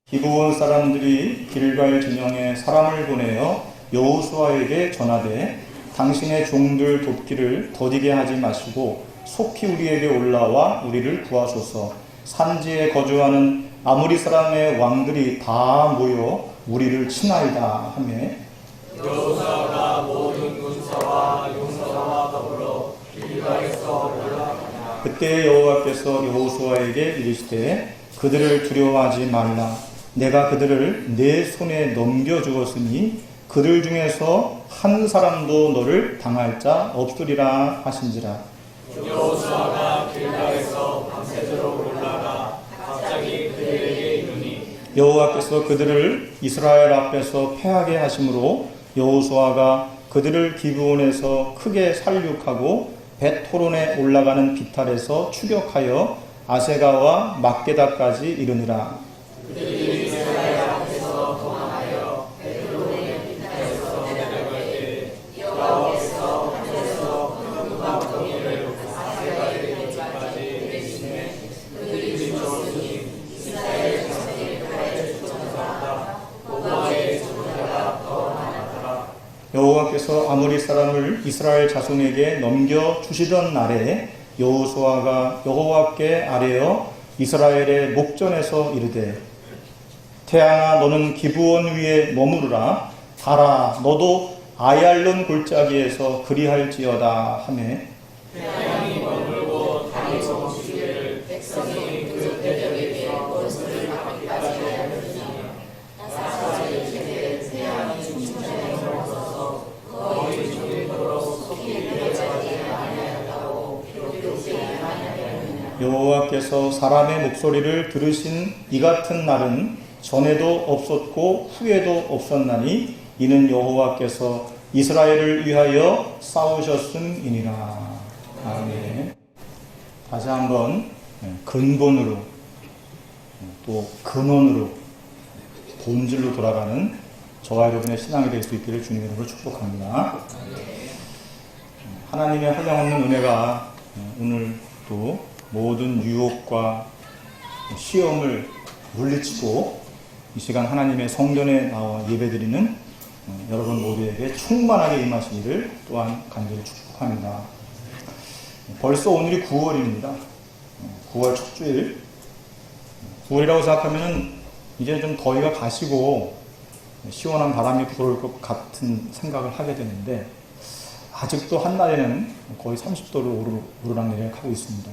기브온 사람들이 길갈 진영에 사람을 보내어 여호수아에게 전하되 당신의 종들 돕기를 더디게 하지 마시고 속히 우리에게 올라와 우리를 구하소서. 산지에 거주하는 아모리 사람의 왕들이 다 모여 우리를 치나이다 하며 여호수아가 모든 군사와 용사와 더불어 길갈에서 올라가니라. 그때 여호와께서 여호수아에게 이르시되 그들을 두려워하지 말라. 내가 그들을 내 손에 넘겨주었으니 그들 중에서 한 사람도 너를 당할 자 없으리라 하신지라. 여호수아가 길갈에서 밤새도록 올라가 갑자기 그들에게 이르니 여호와께서 그들을 이스라엘 앞에서 패하게 하심으로 여호수아가 그들을 기브온에서 크게 살육하고 벳호론에 올라가는 비탈에서 추격하여 아세가와 막게다까지 이르니라. 그들이 이스라엘 앞에서 도망하여 벳호론의 비탈에서 내려갈 때 여호와께서 하늘에서 흑암과 번개를 아세가에 이르기까지 내리시매 그들이 죽었으니 이스라엘 자손의 칼에 죽었다. 모압의 죽은 더 많았더라. 여호와께서 아모리 사람을 이스라엘 자손에게 넘겨 주시던 날에 여호수아가 여호와께 아뢰어 이스라엘의 목전에서 이르되 태양아 너는 기브온 위에 머무르라. 달아 너도 아얄론 골짜기에서 그리할지어다 하며 태양이 머물고 달이 멈추기를 백성이 그 대적에게 원수를 갚기까지 하였으니 나사렛 이르되 태양이 중천에 멈춰서 거의 죽이도록 속히 이르자지 아니하였다고 기록되지 아니하였느냐. 여호와께서 사람의 목소리를 들으신 이 같은 날은 전에도 없었고 후에도 없었나니 이는 여호와께서 이스라엘을 위하여 싸우셨음이니라. 아멘. 다시 한번 근본으로 또 근원으로 본질로 돌아가는 저와 여러분의 신앙이 될 수 있기를 주님의 이름으로 축복합니다. 하나님의 한량없는 은혜가 오늘 또 모든 유혹과 시험을 물리치고 이 시간 하나님의 성전에 나와 예배드리는 여러분 모두에게 충만하게 임하시기를 또한 간절히 축복합니다. 벌써 오늘이 9월입니다. 9월 첫 주일. 9월이라고 생각하면 이제 좀 더위가 가시고 시원한 바람이 불어올 것 같은 생각을 하게 되는데 아직도 한낮에는 거의 30도를 오르락내리락 하고 있습니다.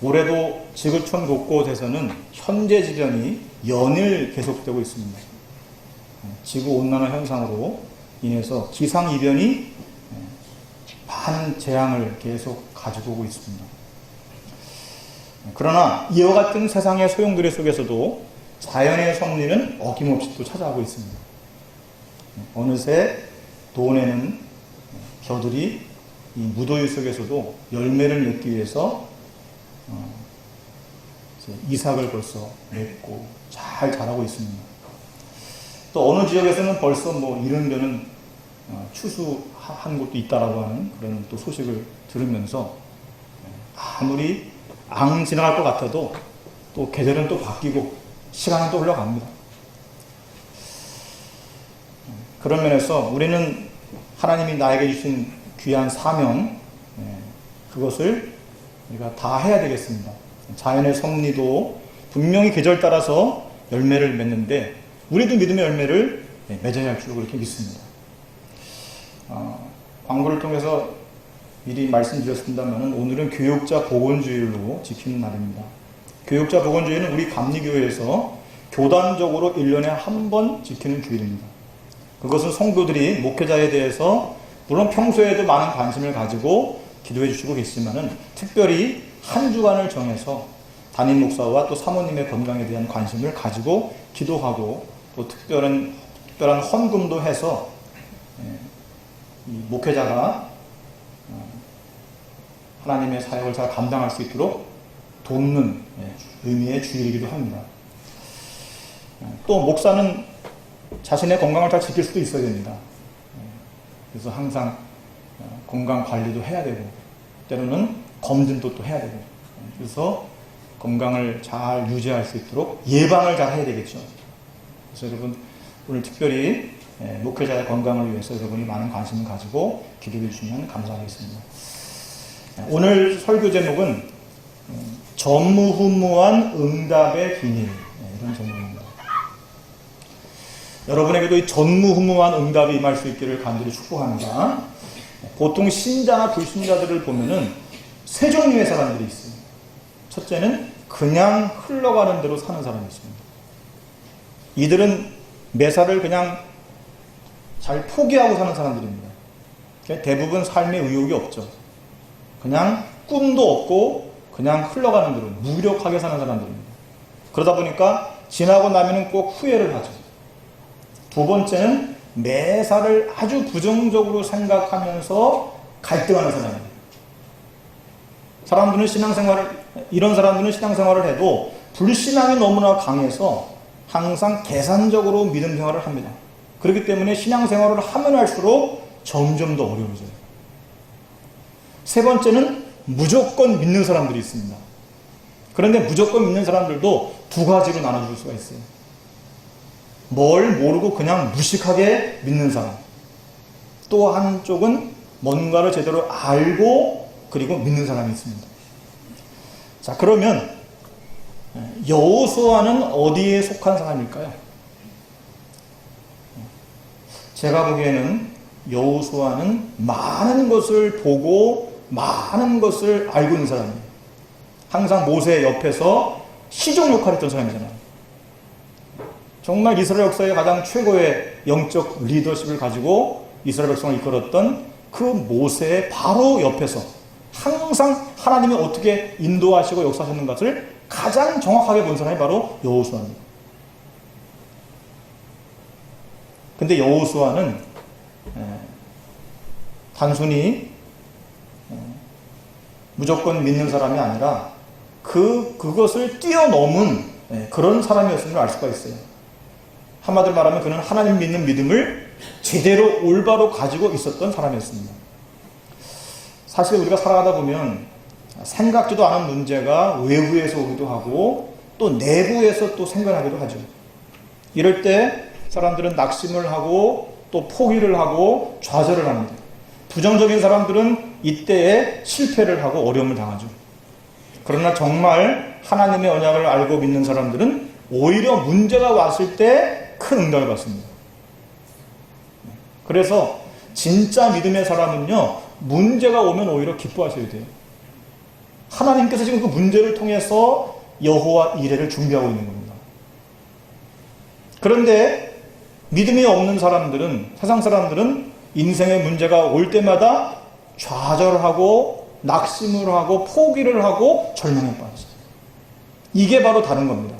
올해도 지구촌 곳곳에서는 현재 지경이 연일 계속되고 있습니다. 지구온난화 현상으로 인해서 기상이변이 많은 재앙을 계속 가지고 오고 있습니다. 그러나 이와 같은 세상의 소용돌이 속에서도 자연의 섭리는 어김없이 또 찾아오고 있습니다. 어느새 도원에는 겨들이 이 무더위 속에서도 열매를 맺기 위해서 이삭을 벌써 맺고 잘 자라고 있습니다. 또 어느 지역에서는 벌써 이른되는 추수한 곳도 있다라고 하는 그런 또 소식을 들으면서 아무리 지나갈 것 같아도 또 계절은 또 바뀌고 시간은 또 흘러갑니다. 그런 면에서 우리는 하나님이 나에게 주신 귀한 사명, 그것을 우리가 다 해야 되겠습니다. 자연의 섭리도 분명히 계절 따라서 열매를 맺는데 우리도 믿음의 열매를 맺어야 할 줄 그렇게 믿습니다. 광고를 통해서 미리 말씀드렸습니다만 오늘은 교육자 보건주일로 지키는 날입니다. 교육자 보건주일은 우리 감리교회에서 교단적으로 1년에 한 번 지키는 주일입니다. 그것은 성도들이 목회자에 대해서 물론 평소에도 많은 관심을 가지고 기도해 주시고 계시지만은 특별히 한 주간을 정해서 담임 목사와 또 사모님의 건강에 대한 관심을 가지고 기도하고 또 특별한 헌금도 해서 이 목회자가 하나님의 사역을 잘 감당할 수 있도록 돕는 의미의 주일이기도 합니다. 또 목사는 자신의 건강을 잘 지킬 수도 있어야 됩니다. 그래서 항상 건강 관리도 해야 되고 때로는 검진도 또 해야 되고 그래서 건강을 잘 유지할 수 있도록 예방을 잘 해야 되겠죠. 그래서 여러분 오늘 특별히 목회자의 건강을 위해서 여러분이 많은 관심을 가지고 기도해 주시면 감사하겠습니다. 오늘 설교 제목은 전무후무한 응답의 비밀, 이런 제목입니다. 여러분에게도 이 전무후무한 응답이 임할 수 있기를 간절히 축복합니다. 보통 신자나 불신자들을 보면은 세 종류의 사람들이 있어요. 첫째는 그냥 흘러가는 대로 사는 사람이 있습니다. 이들은 매사를 그냥 잘 포기하고 사는 사람들입니다. 대부분 삶에 의욕이 없죠. 그냥 꿈도 없고 그냥 흘러가는 대로 무력하게 사는 사람들입니다. 그러다 보니까 지나고 나면은 꼭 후회를 하죠. 두 번째는 매사를 아주 부정적으로 생각하면서 갈등하는 사람입니다. 이런 사람들은 신앙생활을 해도 불신앙이 너무나 강해서 항상 계산적으로 믿음 생활을 합니다. 그렇기 때문에 신앙생활을 하면 할수록 점점 더 어려워져요. 세 번째는 무조건 믿는 사람들이 있습니다. 그런데 무조건 믿는 사람들도 두 가지로 나눠줄 수가 있어요. 뭘 모르고 그냥 무식하게 믿는 사람. 또 한쪽은 뭔가를 제대로 알고 그리고 믿는 사람이 있습니다. 자, 그러면 여호수아는 어디에 속한 사람일까요? 제가 보기에는 여호수아는 많은 것을 보고 많은 것을 알고 있는 사람이에요. 항상 모세 옆에서 시종 역할을 했던 사람이잖아요. 정말 이스라엘 역사의 가장 최고의 영적 리더십을 가지고 이스라엘 백성을 이끌었던 그 모세의 바로 옆에서 항상 하나님이 어떻게 인도하시고 역사하셨는 것을 가장 정확하게 본 사람이 바로 여호수아입니다. 근데 여호수아는 단순히 무조건 믿는 사람이 아니라 그것을 뛰어넘은 그런 사람이었음을 알 수가 있어요. 한마디로 말하면 그는 하나님 믿는 믿음을 제대로 올바로 가지고 있었던 사람이었습니다. 사실 우리가 살아가다 보면 생각지도 않은 문제가 외부에서 오기도 하고 또 내부에서 또 생겨나기도 하죠. 이럴 때 사람들은 낙심을 하고 또 포기를 하고 좌절을 합니다. 부정적인 사람들은 이때에 실패를 하고 어려움을 당하죠. 그러나 정말 하나님의 언약을 알고 믿는 사람들은 오히려 문제가 왔을 때 큰 응답을 받습니다. 그래서 진짜 믿음의 사람은요, 문제가 오면 오히려 기뻐하셔야 돼요. 하나님께서 지금 그 문제를 통해서 여호와 이레를 준비하고 있는 겁니다. 그런데 믿음이 없는 사람들은, 세상 사람들은 인생의 문제가 올 때마다 좌절하고 낙심을 하고 포기를 하고 절망에 빠져요. 이게 바로 다른 겁니다.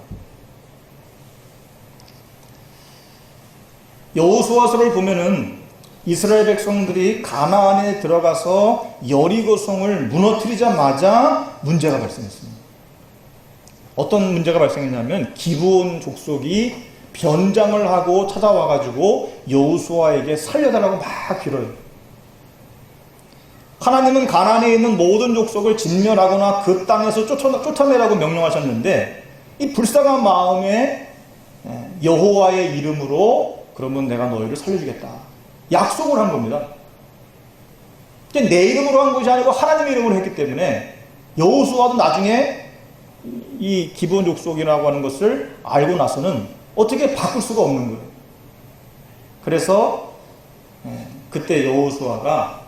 여호수아서를 보면은 이스라엘 백성들이 가나안에 들어가서 여리고성을 무너뜨리자마자 문제가 발생했습니다. 어떤 문제가 발생했냐면 기브온 족속이 변장을 하고 찾아와가지고 여호수아에게 살려달라고 막 빌어요. 하나님은 가나안에 있는 모든 족속을 진멸하거나 그 땅에서 쫓아내라고 명령하셨는데 이 불쌍한 마음에 여호와의 이름으로 그러면 내가 너희를 살려주겠다. 약속을 한 겁니다. 내 이름으로 한 것이 아니고 하나님의 이름으로 했기 때문에 여호수아도 나중에 이 기브온 족속이라고 하는 것을 알고 나서는 어떻게 바꿀 수가 없는 거예요. 그래서 그때 여호수아가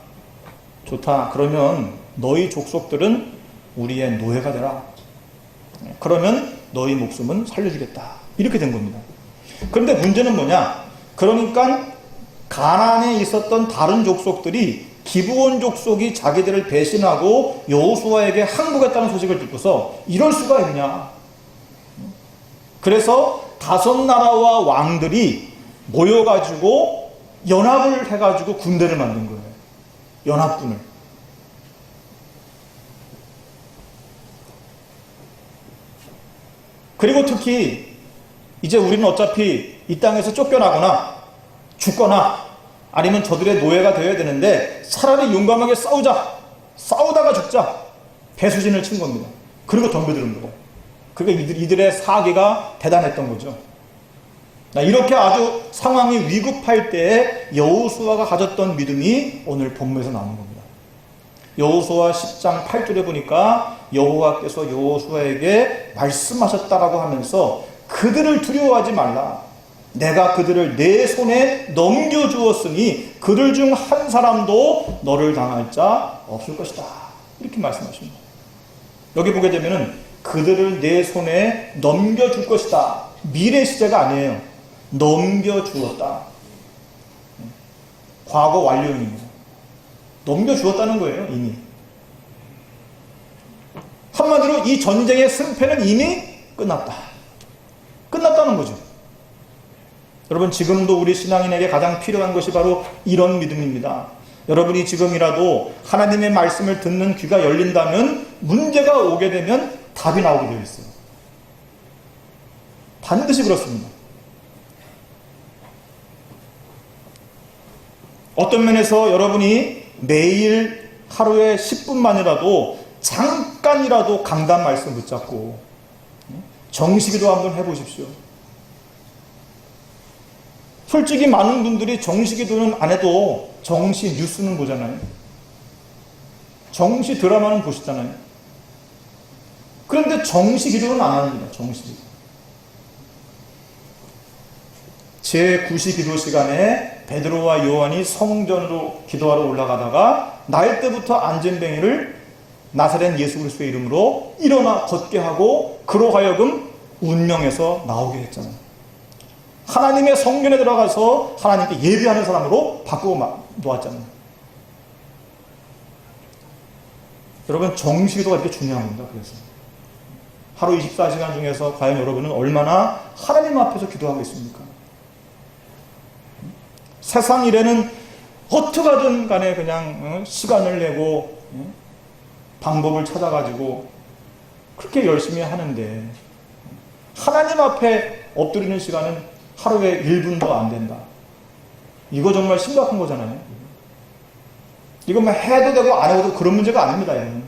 좋다. 그러면 너희 족속들은 우리의 노예가 되라. 그러면 너희 목숨은 살려주겠다. 이렇게 된 겁니다. 그런데 문제는 뭐냐? 그러니까 가나안에 있었던 다른 족속들이 기브온 족속이 자기들을 배신하고 여호수아에게 항복했다는 소식을 듣고서 이럴 수가 있냐? 그래서 5나라와 왕들이 모여가지고 연합을 해가지고 군대를 만든 거예요. 연합군을. 그리고 특히 이제 우리는 어차피 이 땅에서 쫓겨나거나 죽거나 아니면 저들의 노예가 되어야 되는데 차라리 용감하게 싸우자. 싸우다가 죽자. 배수진을 친 겁니다. 그리고 덤벼드는 거예요. 그러니까 이들의 사기가 대단했던 거죠. 이렇게 아주 상황이 위급할 때에 여호수아가 가졌던 믿음이 오늘 본문에서 나오는 겁니다. 여호수아 10장 8절에 보니까 여호와께서 여호수아에게 말씀하셨다라고 하면서 그들을 두려워하지 말라. 내가 그들을 내 손에 넘겨주었으니 그들 중 한 사람도 너를 당할 자 없을 것이다. 이렇게 말씀하십니다. 여기 보게 되면은 그들을 내 손에 넘겨줄 것이다. 미래 시제가 아니에요. 넘겨주었다. 과거 완료입니다. 넘겨주었다는 거예요, 이미. 한마디로 이 전쟁의 승패는 이미 끝났다. 끝났다는 거죠. 여러분, 지금도 우리 신앙인에게 가장 필요한 것이 바로 이런 믿음입니다. 여러분이 지금이라도 하나님의 말씀을 듣는 귀가 열린다면 문제가 오게 되면 답이 나오게 되어 있어요. 반드시 그렇습니다. 어떤 면에서 여러분이 매일 하루에 10분만이라도 잠깐이라도 강단 말씀 붙잡고 정시기도 한번 해보십시오. 솔직히 많은 분들이 정시기도는 안 해도 정시 뉴스는 보잖아요. 정시 드라마는 보시잖아요. 그런데 정시기도는 안 합니다. 정시기도. 제9시 기도 시간에 베드로와 요한이 성전으로 기도하러 올라가다가 날 때부터 안전뱅이를 나사렛 예수 그리스도의 이름으로 일어나 걷게 하고 그로 하여금 운명에서 나오게 했잖아요. 하나님의 성전에 들어가서 하나님께 예배하는 사람으로 바꾸고 놓았잖아요. 여러분, 정시기도가 이렇게 중요합니다. 그래서 하루 24시간 중에서 과연 여러분은 얼마나 하나님 앞에서 기도하고 있습니까? 세상 일에는 어떻게든 간에 그냥 시간을 내고 방법을 찾아가지고 그렇게 열심히 하는데 하나님 앞에 엎드리는 시간은 하루에 1분도 안 된다. 이거 정말 심각한 거잖아요. 이거 뭐 해도 되고 안 해도 그런 문제가 아닙니다. 여러분.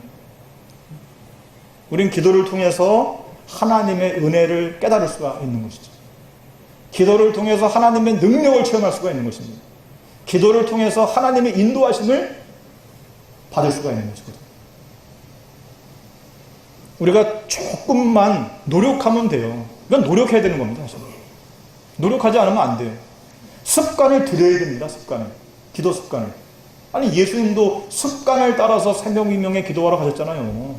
우린 기도를 통해서 하나님의 은혜를 깨달을 수가 있는 것이죠. 기도를 통해서 하나님의 능력을 체험할 수가 있는 것입니다. 기도를 통해서 하나님의 인도하심을 받을 수가 있는 것이거든요. 우리가 조금만 노력하면 돼요. 이건 노력해야 되는 겁니다. 사실. 노력하지 않으면 안 돼요. 습관을 들여야 됩니다. 습관을. 기도 습관을. 아니, 예수님도 습관을 따라서 새벽이명에 기도하러 가셨잖아요.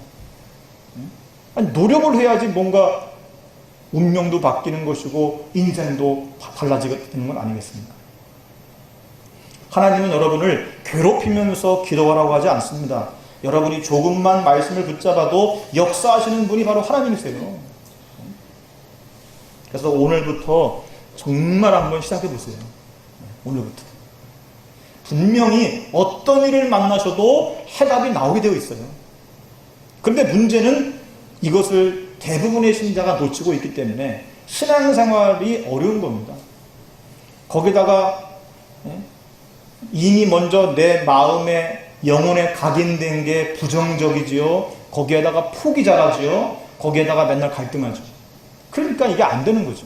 아니, 노력을 해야지 뭔가 운명도 바뀌는 것이고 인생도 달라지는 건 아니겠습니까? 하나님은 여러분을 괴롭히면서 기도하라고 하지 않습니다. 여러분이 조금만 말씀을 붙잡아도 역사하시는 분이 바로 하나님이세요. 그래서 오늘부터 정말 한번 시작해 보세요. 오늘부터. 분명히 어떤 일을 만나셔도 해답이 나오게 되어 있어요. 그런데 문제는 이것을 대부분의 신자가 놓치고 있기 때문에 신앙생활이 어려운 겁니다. 거기다가 이미 먼저 내 마음에 영혼에 각인된 게 부정적이지요. 거기에다가 폭이 자라지요. 거기에다가 맨날 갈등하죠. 그러니까 이게 안 되는 거죠.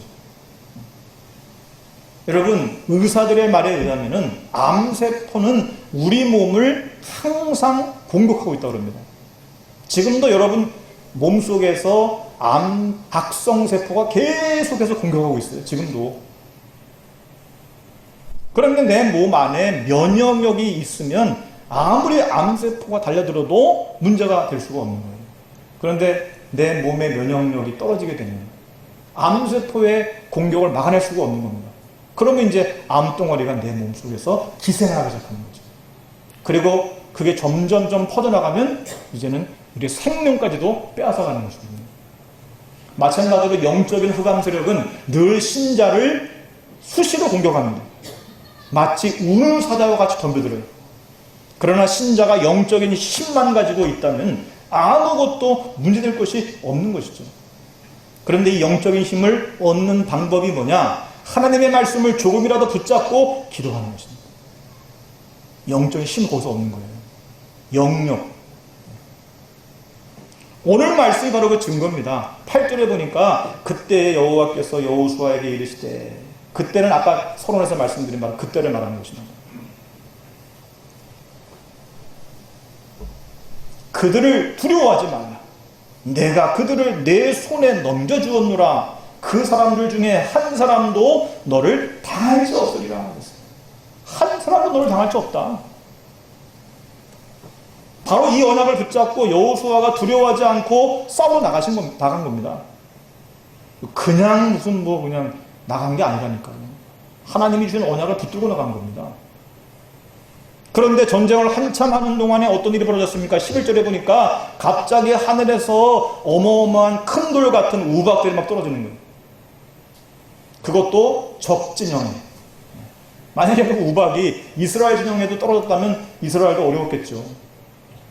여러분, 의사들의 말에 의하면은 암세포는 우리 몸을 항상 공격하고 있다고 합니다. 지금도 여러분 몸속에서 각성세포가 계속해서 공격하고 있어요. 지금도. 그런데 내 몸 안에 면역력이 있으면 아무리 암세포가 달려들어도 문제가 될 수가 없는 거예요. 그런데 내 몸의 면역력이 떨어지게 되면 암세포의 공격을 막아낼 수가 없는 겁니다. 그러면 이제 암덩어리가 내 몸속에서 기생하기 시작하는 거죠. 그리고 그게 점점점 퍼져나가면 이제는 우리의 생명까지도 빼앗아가는 것입니다. 마찬가지로 영적인 흑암 세력은 늘 신자를 수시로 공격합니다. 마치 우는 사자와 같이 덤벼들어요. 그러나 신자가 영적인 힘만 가지고 있다면 아무것도 문제될 것이 없는 것이죠. 그런데 이 영적인 힘을 얻는 방법이 뭐냐? 하나님의 말씀을 조금이라도 붙잡고 기도하는 것입니다. 영적인 힘은 거기서 얻는 거예요. 영력. 오늘 말씀이 바로 그 증거입니다. 8절에 보니까 그때 여호와께서 여호수아에게 이르시되, 그때는 아까 서론에서 말씀드린 바로 그때를 말하는 것입니다. 그들을 두려워하지 말라. 내가 그들을 내 손에 넘겨주었노라. 그 사람들 중에 한 사람도 너를 당할 수 없으리라. 한 사람도 너를 당할 수 없다. 바로 이 언약을 붙잡고 여호수아가 두려워하지 않고 싸우러 나간 겁니다. 그냥 무슨 그냥 나간 게 아니라니까요. 하나님이 주신 언약을 붙들고 나간 겁니다. 그런데 전쟁을 한참 하는 동안에 어떤 일이 벌어졌습니까? 11절에 보니까 갑자기 하늘에서 어마어마한 큰 돌 같은 우박들이 막 떨어지는 거예요. 그것도 적 진영에. 만약에 그 우박이 이스라엘 진영에도 떨어졌다면 이스라엘도 어려웠겠죠.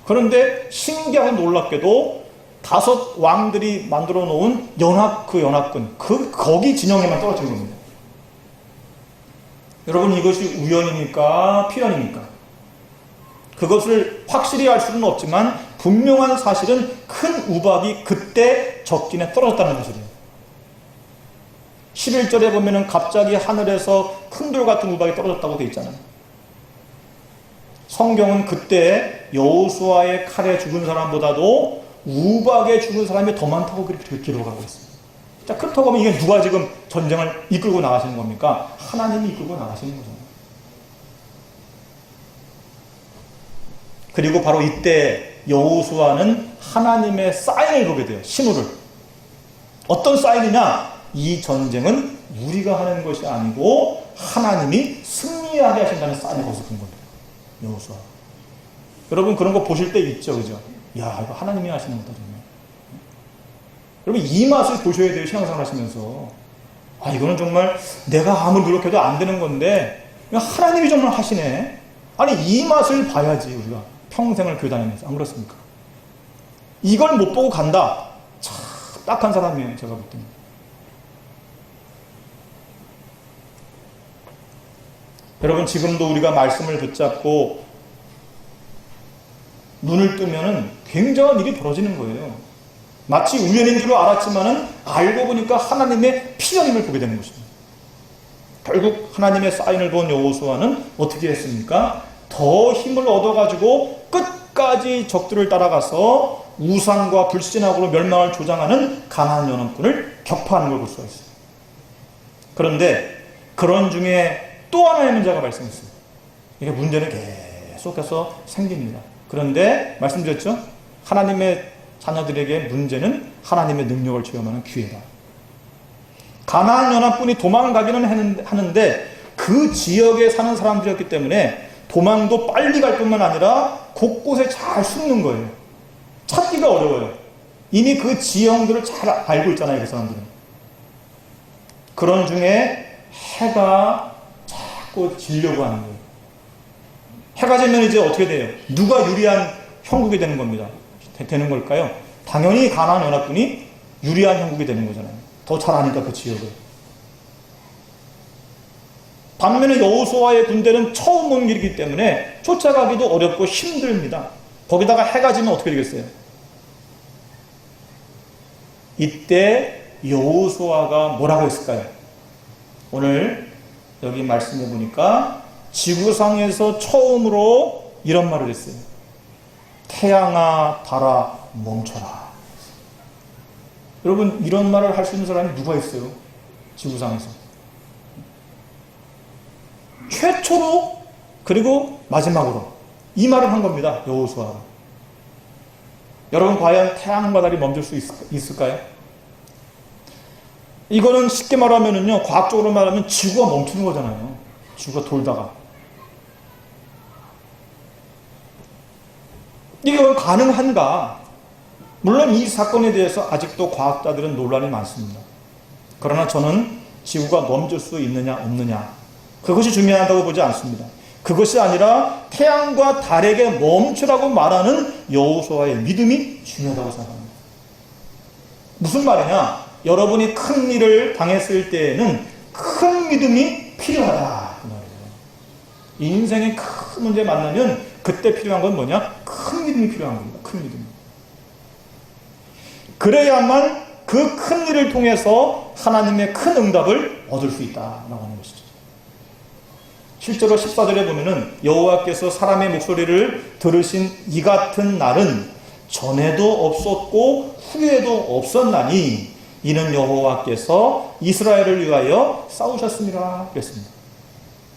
그런데 신기하고 놀랍게도 5 왕들이 만들어 놓은 연합군, 거기 진영에만 떨어진 겁니다. 여러분, 이것이 우연입니까? 필연입니까? 그것을 확실히 알 수는 없지만 분명한 사실은 큰 우박이 그때 적진에 떨어졌다는 것이에요. 11절에 보면은 갑자기 하늘에서 큰 돌 같은 우박이 떨어졌다고 되어 있잖아요. 성경은 그때 여호수아의 칼에 죽은 사람보다도 우박에 죽은 사람이 더 많다고 그렇게 기록하고 있습니다. 자, 그렇다고 하면 이게 누가 지금 전쟁을 이끌고 나가시는 겁니까? 하나님이 이끌고 나가시는 거잖아요. 그리고 바로 이때 여호수아는 하나님의 사인을 보게 돼요. 신호를. 어떤 사인이냐? 이 전쟁은 우리가 하는 것이 아니고 하나님이 승리하게 하신다는 사인을 거기서 본 겁니다. 여호수아. 여러분, 그런 거 보실 때 있죠, 그죠? 야, 이거 하나님이 하시는 거다, 정말. 여러분, 이 맛을 보셔야 돼요, 신앙생활 하시면서. 아, 이거는 정말 내가 아무리 노력해도 안 되는 건데 하나님이 정말 하시네. 아니, 이 맛을 봐야지, 우리가 평생을 교회 다니면서. 안 그렇습니까? 이걸 못 보고 간다. 참 딱한 사람이에요, 제가 볼 때는. 여러분, 지금도 우리가 말씀을 붙잡고 눈을 뜨면은 굉장한 일이 벌어지는 거예요. 마치 우연인 줄 알았지만은 알고 보니까 하나님의 필연임을 보게 되는 것입니다. 결국 하나님의 사인을 본 여호수아는 어떻게 했습니까? 더 힘을 얻어가지고 끝까지 적들을 따라가서 우상과 불신하고로 멸망을 조장하는 가나안 연합군을 격파하는 걸 볼 수가 있어요. 그런데 그런 중에 또 하나의 문제가 발생했어요. 이게 문제는 계속해서 생깁니다. 그런데 말씀드렸죠? 하나님의 자녀들에게 문제는 하나님의 능력을 체험하는 기회다. 가나안 연합군이 도망을 가기는 하는데 그 지역에 사는 사람들이었기 때문에 도망도 빨리 갈 뿐만 아니라 곳곳에 잘 숨는 거예요. 찾기가 어려워요. 이미 그 지형들을 잘 알고 있잖아요, 그 사람들은. 그런 중에 해가 자꾸 지려고 하는 거예요. 해가 지면 이제 어떻게 돼요? 누가 유리한 형국이 되는 겁니다. 되는 걸까요? 당연히 가나안 연합군이 유리한 형국이 되는 거잖아요. 더 잘 아니까 그 지역을. 반면에 여호수아의 군대는 처음 온 길이기 때문에 쫓아가기도 어렵고 힘듭니다. 거기다가 해가 지면 어떻게 되겠어요? 이때 여호수아가 뭐라고 했을까요? 오늘 여기 말씀해 보니까 지구상에서 처음으로 이런 말을 했어요. 태양아 달아 멈춰라. 여러분, 이런 말을 할 수 있는 사람이 누가 있어요? 지구상에서. 최초로 그리고 마지막으로 이 말을 한 겁니다. 여호수아가. 여러분, 과연 태양과 달이 멈출 수 있을까요? 이거는 쉽게 말하면은요, 과학적으로 말하면 지구가 멈추는 거잖아요. 지구가 돌다가. 이게 가능한가? 물론 이 사건에 대해서 아직도 과학자들은 논란이 많습니다. 그러나 저는 지구가 멈출 수 있느냐 없느냐, 그것이 중요하다고 보지 않습니다. 그것이 아니라 태양과 달에게 멈추라고 말하는 여호수아의 믿음이 중요하다고 생각합니다. 무슨 말이냐? 여러분이 큰 일을 당했을 때에는 큰 믿음이 필요하다, 그 말이에요. 인생에 큰 문제 만나면 그때 필요한 건 뭐냐? 큰 믿음이 필요한 겁니다. 큰 믿음. 그래야만 그 큰 일을 통해서 하나님의 큰 응답을 얻을 수 있다라고 하는 것이죠. 실제로 14절에 보면은 여호와께서 사람의 목소리를 들으신 이 같은 날은 전에도 없었고 후에도 없었나니 이는 여호와께서 이스라엘을 위하여 싸우셨습니다. 그랬습니다.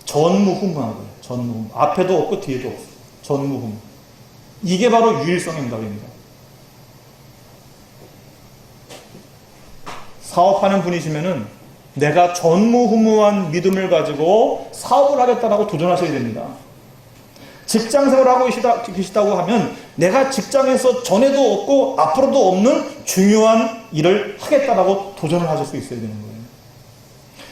전무후무한 거예요. 전무후무. 앞에도 없고 뒤에도 없어요. 전무후무. 이게 바로 유일성의 응답입니다. 사업하는 분이시면은 내가 전무후무한 믿음을 가지고 사업을 하겠다라고 도전하셔야 됩니다. 직장 생활하고 계시다고 하면 내가 직장에서 전에도 없고 앞으로도 없는 중요한 일을 하겠다라고 도전을 하실 수 있어야 되는 거예요.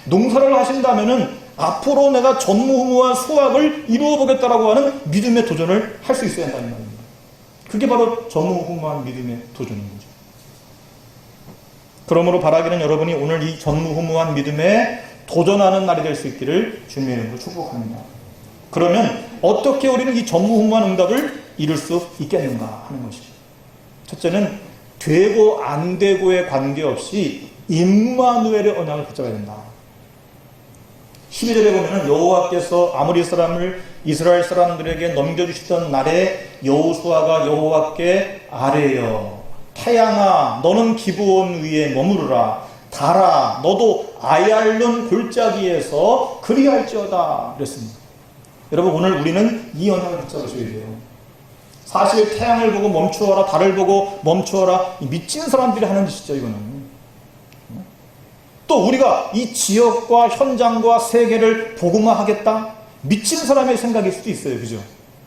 농사를 하신다면은 앞으로 내가 전무후무한 수확을 이루어 보겠다라고 하는 믿음의 도전을 할 수 있어야 한다는 말입니다. 그게 바로 전무후무한 믿음의 도전인 거죠. 그러므로 바라기는 여러분이 오늘 이 전무후무한 믿음에 도전하는 날이 될 수 있기를 주님의 이름으로 축복합니다. 그러면 어떻게 우리는 이 전무후무한 응답을 이룰 수 있겠는가 하는 것이죠. 첫째는 되고 안 되고에 관계없이 임마누엘의 언약을 붙잡아야 된다. 12절에 보면 여호와께서 아모리 사람을 이스라엘 사람들에게 넘겨주시던 날에 여호수아가 여호와께 아뢰어 태양아 너는 기브온 위에 머무르라 달아 너도 아얄론 골짜기에서 그리할지어다 그랬습니다. 여러분 오늘 우리는 이 언약을 붙잡으셔야 돼요. 사실 태양을 보고 멈추어라 달을 보고 멈추어라 미친 사람들이 하는 짓이죠. 이거는 또 우리가 이 지역과 현장과 세계를 복음화하겠다? 미친 사람의 생각일 수도 있어요. 그죠?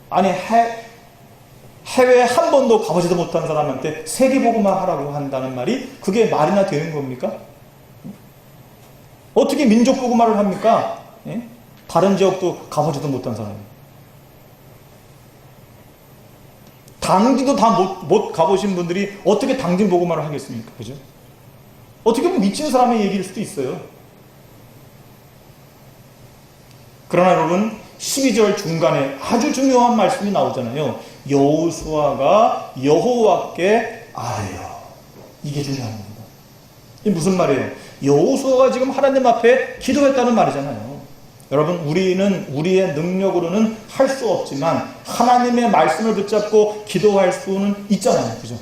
아니 해외에 한 번도 가보지도 못한 사람한테 세계 복음화하라고 한다는 말이 그게 말이나 되는 겁니까? 어떻게 민족 복음화를 합니까? 예? 다른 지역도 가보지도 못한 사람이. 당진도 다 못 가보신 분들이 어떻게 당진 복음화를 하겠습니까? 그죠? 어떻게 보면 미친 사람의 얘기일 수도 있어요. 그러나 여러분 12절 중간에 아주 중요한 말씀이 나오잖아요. 여호수아가 여호와께 아뢰어. 이게 중요한 겁니다. 이게 무슨 말이에요? 여호수아가 지금 하나님 앞에 기도했다는 말이잖아요. 여러분 우리는 우리의 능력으로는 할 수 없지만 하나님의 말씀을 붙잡고 기도할 수는 있잖아요. 그죠?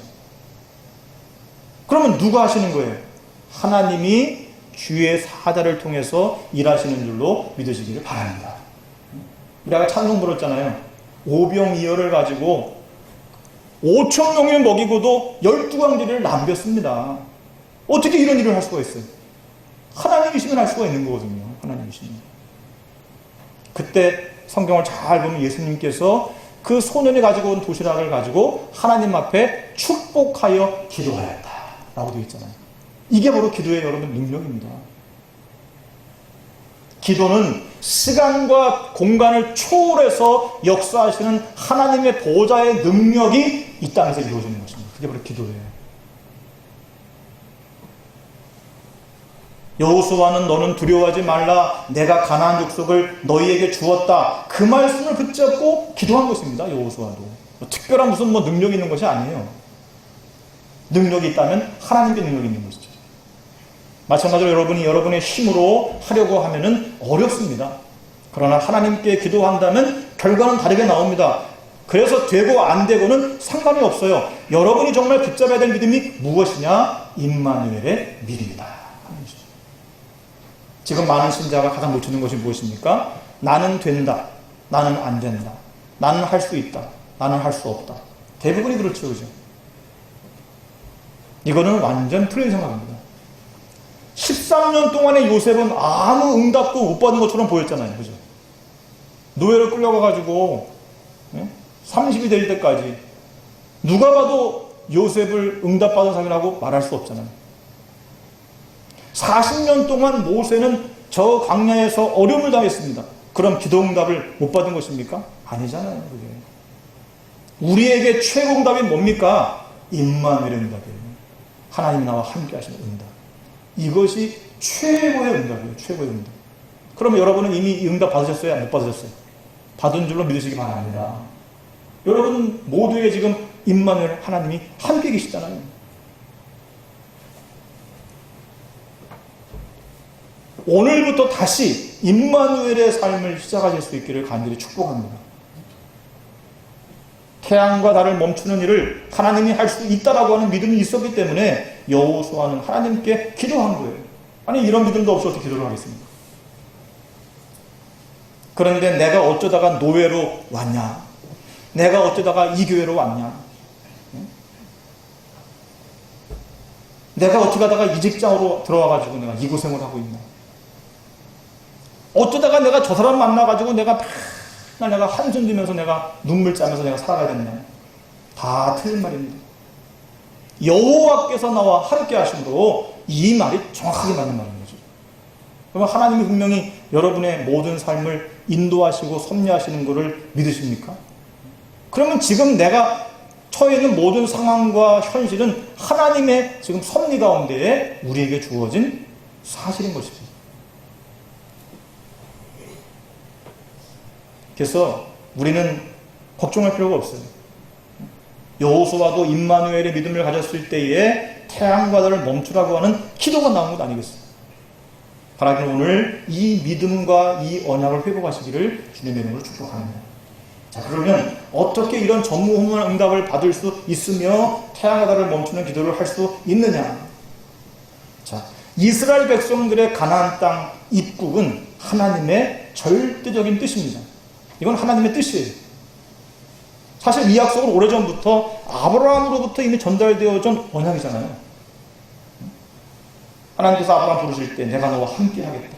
그러면 누가 하시는 거예요? 하나님이 주의 사자를 통해서 일하시는 줄로 믿으시기를 바랍니다. 우리가 찬송 부르잖아요. 오병이어를 가지고 5천 명을 먹이고도 12광지를 남겼습니다. 어떻게 이런 일을 할 수가 있어요? 하나님이시면 할 수가 있는 거거든요. 하나님이시면. 그때 성경을 잘 보면 예수님께서 그 소년이 가지고 온 도시락을 가지고 하나님 앞에 축복하여 기도하였다 라고 되어 있잖아요. 이게 바로 기도의 여러분 능력입니다. 기도는 시간과 공간을 초월해서 역사하시는 하나님의 보좌의 능력이 이 땅에서 이루어지는 것입니다. 그게 바로 기도예요. 여호수아는 너는 두려워하지 말라 내가 가나안 족속을 너희에게 주었다. 그 말씀을 붙잡고 기도한 것입니다. 여호수아도 특별한 무슨 능력이 있는 것이 아니에요. 능력이 있다면 하나님께 능력이 있는 것이죠. 마찬가지로 여러분이 여러분의 힘으로 하려고 하면은 어렵습니다. 그러나 하나님께 기도한다면 결과는 다르게 나옵니다. 그래서 되고 안 되고는 상관이 없어요. 여러분이 정말 붙잡아야 될 믿음이 무엇이냐? 임마누엘의 믿음이다. 지금 많은 신자가 가장 놓치는 것이 무엇입니까? 나는 된다. 나는 안 된다. 나는 할 수 있다. 나는 할 수 없다. 대부분이 그렇죠. 그죠? 이거는 완전 틀린 생각입니다. 13년 동안의 요셉은 아무 응답도 못 받은 것처럼 보였잖아요. 그죠? 노예로 끌려가가지고 30이 될 때까지 누가 봐도 요셉을 응답받은 사람이라고 말할 수 없잖아요. 40년 동안 모세는 저 광야에서 어려움을 당했습니다. 그럼 기도 응답을 못 받은 것입니까? 아니잖아요. 그게. 우리에게 최고 응답이 뭡니까? 임마누엘의 응답이에요. 하나님이 나와 함께 하시는 응답. 이것이 최고의 응답이에요. 최고의 응답. 그러면 여러분은 이미 이 응답 받으셨어요? 못 받으셨어요? 받은 줄로 믿으시기 바랍니다. 여러분 모두에게 지금 임마누엘 하나님이 함께 계시잖아요. 오늘부터 다시 임마누엘의 삶을 시작하실 수 있기를 간절히 축복합니다. 태양과 달을 멈추는 일을 하나님이 할 수 있다라고 하는 믿음이 있었기 때문에 여호수아는 하나님께 기도한 거예요. 아니 이런 믿음도 없이 어떻게 기도를 하겠습니까? 그런데 내가 어쩌다가 노예로 왔냐? 내가 어쩌다가 이 교회로 왔냐? 내가 어떻게 하다가 이 직장으로 들어와가지고 내가 이 고생을 하고 있나? 어쩌다가 내가 저 사람 만나가지고 내가 한숨 들면서 내가 눈물 짜면서 내가 살아가야 됐냐? 다 틀린 말입니다. 여호와께서 나와 함께 하심으로 이 말이 정확하게 맞는 말인 거죠. 그러면 하나님이 분명히 여러분의 모든 삶을 인도하시고 섭리하시는 것을 믿으십니까? 그러면 지금 내가 처해 있는 모든 상황과 현실은 하나님의 지금 섭리 가운데에 우리에게 주어진 사실인 것입니다. 그래서 우리는 걱정할 필요가 없어요. 여호수아도 임마누엘의 믿음을 가졌을 때에 태양과 달을 멈추라고 하는 기도가 나온 것 아니겠어요? 바라기는 오늘 이 믿음과 이 언약을 회복하시기를 주님의 이름으로 축복합니다. 자, 그러면 어떻게 이런 전무후무한 응답을 받을 수 있으며 태양과 달을 멈추는 기도를 할 수 있느냐? 자, 이스라엘 백성들의 가나안 땅 입국은 하나님의 절대적인 뜻입니다. 이건 하나님의 뜻이에요. 사실 이 약속은 오래전부터 아브라함으로부터 이미 전달되어진 언약이잖아요. 하나님께서 아브라함 부르실 때 내가 너와 함께 하겠다.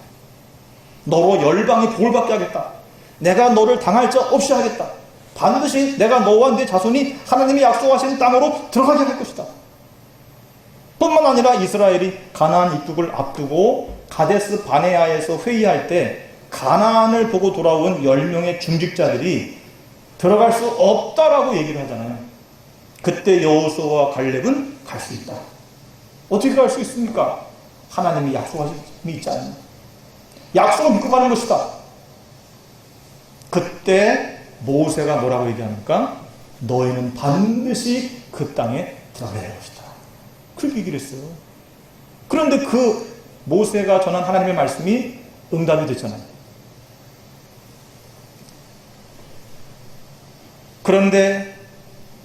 너로 열방이 복을 받게 하겠다. 내가 너를 당할 자 없이 하겠다. 반드시 내가 너와 네 자손이 하나님이 약속하신 땅으로 들어가게 할 것이다. 뿐만 아니라 이스라엘이 가나안 입국을 앞두고 가데스 바네아에서 회의할 때 가나안을 보고 돌아온 10명의 중직자들이 들어갈 수 없다라고 얘기를 하잖아요. 그때 여호수아와 갈렙은 갈 수 있다. 어떻게 갈 수 있습니까? 하나님이 약속하신 힘이 있지 않나. 약속을 믿고 가는 것이다. 그때 모세가 뭐라고 얘기합니까? 너희는 반드시 그 땅에 들어가야 할 것이다. 그렇게 얘기를 했어요. 그런데 그 모세가 전한 하나님의 말씀이 응답이 됐잖아요. 그런데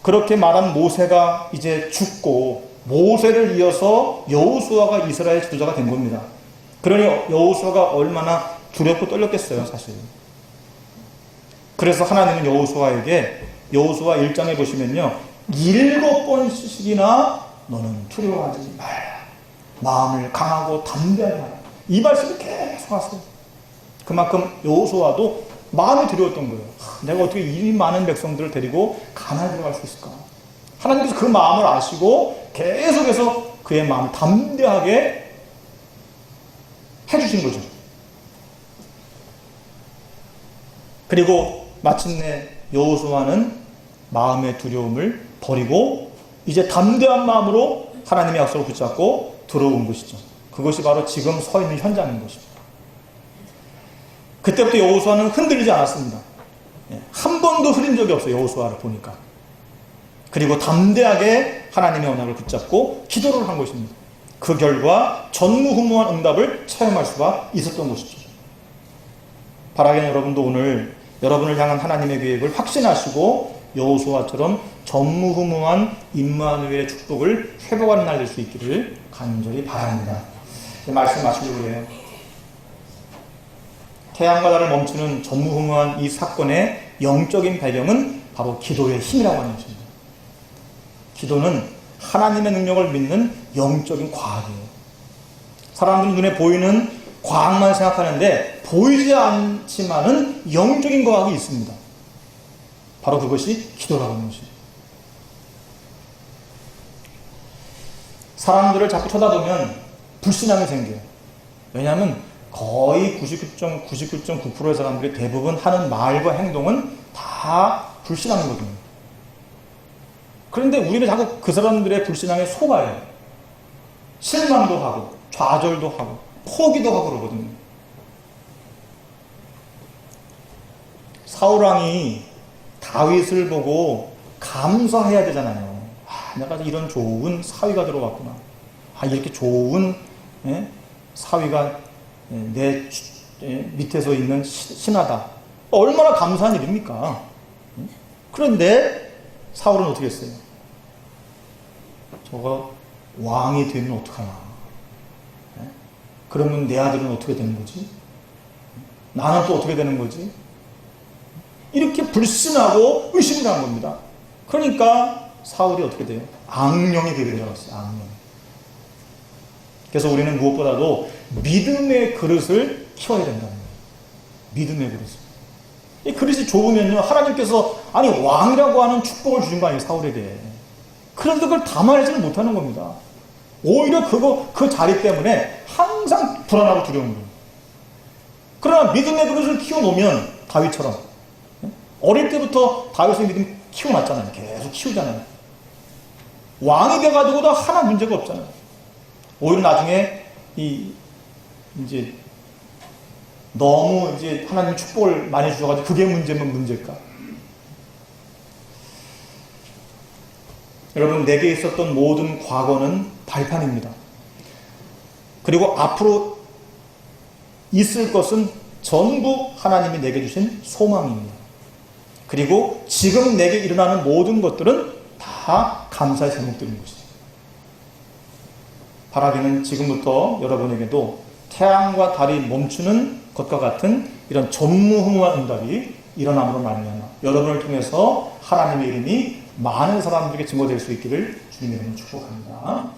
그렇게 말한 모세가 이제 죽고 모세를 이어서 여호수아가 이스라엘 지도자가 된 겁니다. 그러니 여호수아가 얼마나 두렵고 떨렸겠어요, 사실. 그래서 하나님은 여호수아에게 여호수아 1장에 보시면요, 7번씩이나 너는 두려워하지 말라. 마음을 강하고 담대하게 하라. 이 말씀을 계속 하세요. 그만큼 여호수아도 마음이 두려웠던 거예요. 내가 어떻게 이 많은 백성들을 데리고 가나안에 들어갈 수 있을까? 하나님께서 그 마음을 아시고 계속해서 그의 마음을 담대하게 해주신 거죠. 그리고 마침내 여호수아는 마음의 두려움을 버리고 이제 담대한 마음으로 하나님의 약속을 붙잡고 들어온 것이죠. 그것이 바로 지금 서 있는 현장인 것입니다. 그때부터 여호수아는 흔들리지 않았습니다. 한 번도 흐린 적이 없어요. 여호수아를 보니까. 그리고 담대하게 하나님의 언약을 붙잡고 기도를 한 것입니다. 그 결과 전무후무한 응답을 체험할 수가 있었던 것이죠. 바라기는 여러분도 오늘 여러분을 향한 하나님의 계획을 확신하시고 여호수아처럼 전무후무한 임마누엘의 축복을 회복하는 날 될 수 있기를 간절히 바랍니다. 말씀 마치려고 해요. 태양과 달을 멈추는 전무후무한 이 사건의 영적인 배경은 바로 기도의 힘이라고 하는 것입니다. 기도는 하나님의 능력을 믿는 영적인 과학이에요. 사람들은 눈에 보이는 과학만 생각하는데 보이지 않지만은 영적인 과학이 있습니다. 바로 그것이 기도라고 하는 것입니다. 사람들을 자꾸 쳐다보면 불신앙이 생겨요. 왜냐하면 거의 99.99.9%의 사람들이 대부분 하는 말과 행동은 다 불신앙이거든요. 그런데 우리는 자꾸 그 사람들의 불신앙에 속아요. 실망도 하고 좌절도 하고 포기도 하고 그러거든요. 사울왕이 다윗을 보고 감사해야 되잖아요. 내가 이런 좋은 사위가 들어왔구나. 이렇게 좋은 사위가 내 밑에서 있는 신하다. 얼마나 감사한 일입니까? 그런데 사울은 어떻게 했어요? 저거 왕이 되면 어떡하나? 그러면 내 아들은 어떻게 되는 거지? 나는 또 어떻게 되는 거지? 이렇게 불신하고 의심을 한 겁니다. 그러니까 사울이 어떻게 돼요? 악령이 되게 되어갔어요. 악령. 그래서 우리는 무엇보다도 믿음의 그릇을 키워야 된다는 거예요. 믿음의 그릇을. 이 그릇이 좁으면요, 하나님께서 아니 왕이라고 하는 축복을 주신 거 아니에요, 사울에게. 그런데 그걸 담아내지는 못하는 겁니다. 오히려 그 자리 때문에 항상 불안하고 두려운 거예요. 그러나 믿음의 그릇을 키워놓으면 다윗처럼 어릴 때부터 다윗의 믿음 키워놨잖아요. 계속 키우잖아요. 왕이 돼가지고도 하나 문제가 없잖아요. 오히려 나중에 이제 너무 이제 하나님 축복을 많이 주셔가지고 그게 문제면 문제일까? 여러분, 내게 있었던 모든 과거는 발판입니다. 그리고 앞으로 있을 것은 전부 하나님이 내게 주신 소망입니다. 그리고 지금 내게 일어나는 모든 것들은 다 감사의 제목들인 것이죠. 바라기는 지금부터 여러분에게도 태양과 달이 멈추는 것과 같은 이런 전무후무한 응답이 일어남으로 말미암아 여러분을 통해서 하나님의 이름이 많은 사람들에게 증거될 수 있기를 주님의 이름으로 축복합니다.